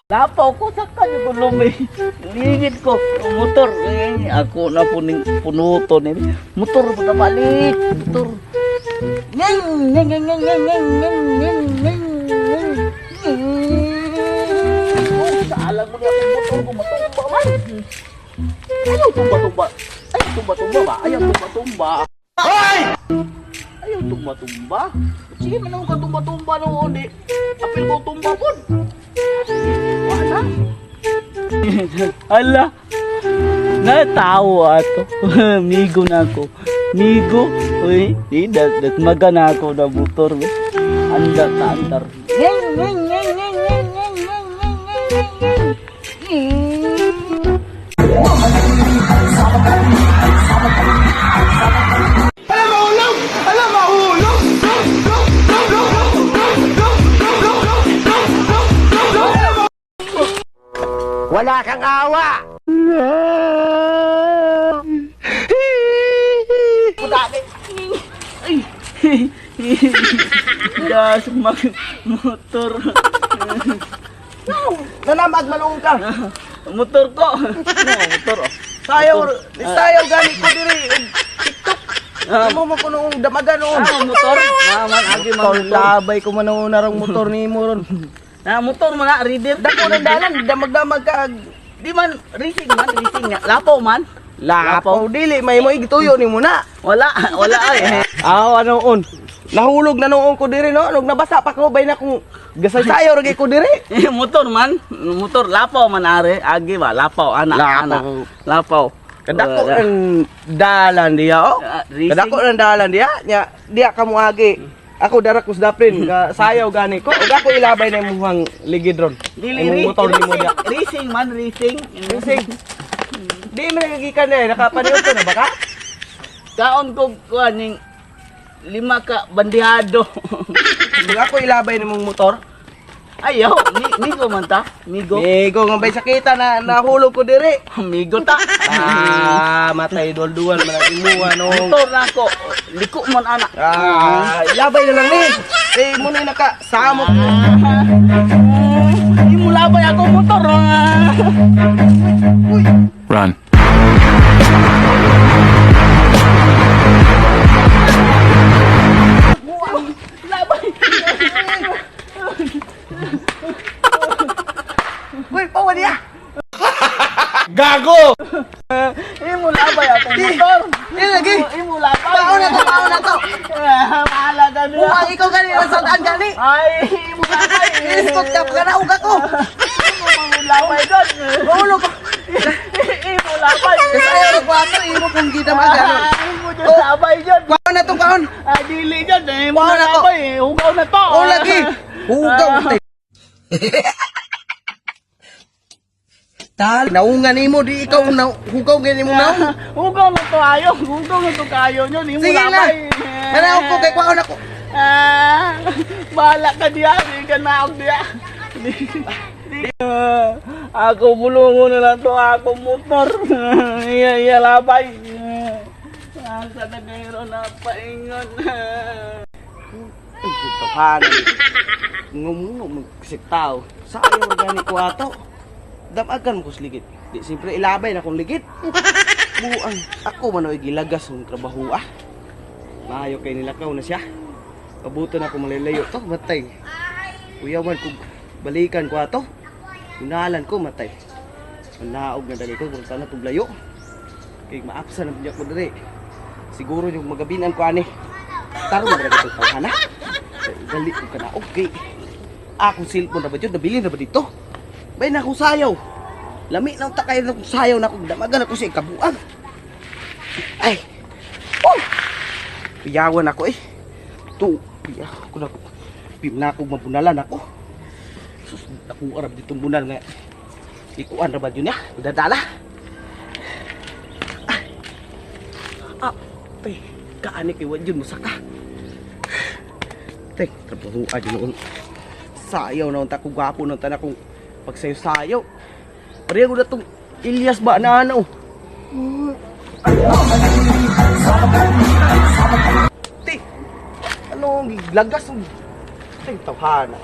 Lapaw ko sa kanya ko lumi. Ligid ko. Motor. Ako na punuto ni. Motor ko balik. Motor. Ngeng ngeng ngeng ngeng ngeng ngeng ngeng ngeng ngeng. Salah mo niya ang motor ko matumba man. Ayaw tumba-tumba. Ayaw tumba-tumba ba? Ayaw tumba-tumba. Hoy! Ayaw tumba-tumba. Sige man ako tumba-tumba noon di. Apil ko tumba po. Wala. Ala. Natawa ato. Migo na ako. Migo. Uy, di dat magana ako na motor. Andar ta andar. Ngeng ngeng ngeng ngeng ngeng ngeng ngeng ngeng. Wala kang awa! Pudami! Ay! Gas motor! Nanamag malung ka! Motor ko! Motor oh! Sayaw gani ko diri! TikTok! Imo mo ko nung damagan noon! Motor! Naman, agi Motor, labay ko manoon na motor ni mo ron! Motor mga reader. Dako ng dalan, damag-damag ka. Di man, racing nga. Lapaw man. Lapaw dili, may mo igituyo ni mo na. Wala ay. Ano on? Nahulog na noon ko diri no, nabasa pa ko bay na kung gasay-sayo ra ko diri. Motor man, motor lapaw man are, agi ba lapaw anak. Lapaw. Kadako ang dalan diya oh. Kadako ang dalan diya, diya kamo agi. Ako darak ko sa daprin, sayaw gani ko. Ug ako ilabay na imuhang ligid ron. Dili motor ni mo diya. Racing man, racing. Di mo nagigikan na, nakapaniod ko na baka? Kaon ko kuaning 5 ka bandihado. Ug ako ilabay na mong motor. Ayaw, migo man ta. Migo. Migo nga bay sakita na nahulog ko diri. Migo ta. Matay dol-dual man ang imuha no. Motor na ko. Liko man anak. Ilabay na lang ni. Eh mo na nakasamok. Di mo labay ako motor. Run. Labay. Uy, pawa niya. Gago! Imo labay ako motor. Lagi. Imo labay. Paon na to. Mahala ka na. Buwang ikaw gani ang sandaan gani. Ay, imo labay. Iskot ka pa na uga ko. Imo labay doon. Hulog ko. Imo labay. Kasi ayaw na kwato, imo kong gita magano. Imo dyan labay dyan. Paon na to, paon. Dili dyan. Imo Paon na to. labay. Hugaw na to. O lagi. Hugaw. Tal, naungan nimo di ikaw na hugaw gani mo na. Hugaw na to ayo. Hugaw na to kayo nyo. Imo Sige na. labay. Manaw ko kay kwaon ako. Bahala ka diya. Di ka na ako diya. Ako bulungo na lang to. Ako motor. Iya labay. Asa na gayro na paingon. Tohanan. Ngumuno magsiktaw. Sa ayaw gani kwato. Damagan ko ligit. Di siyempre ilabay na kong ligit. Buang ako man oy gilagas ng trabaho ah. Maayo kay nilakaw na siya. Kabuto na ako malilayo to, matay. Uyawan ko balikan ko ato. Unalan ko matay. Naog na dali ko kung saan na tuglayo. Kay maapsa na niya ko diri. Siguro yung magabinan ko ani. Tarong na dito tawhana. Dali ko kana okay. Akong cellphone na ba yun? Nabili na ba dito? Bay na akong sayaw. Lami na takay na akong sayaw na akong damagan ako sa ikabuang. Ay! Oh! Piyawan ako eh. Ito, piyaw ko na ako. Pim na ako mabunalan ako. Sus, ako arap ditong bunal nga. Ikuan na ba yun ya? Dadala. Tay, kaani kay wadyon mo saka. Tay, trabahuan yun noon. Sayaw na unta ko gwapo na unta na kong pagsayo-sayo. Pareho na itong Ilyas ba na ano? Ti, ano, lagas. Ti, tawhana.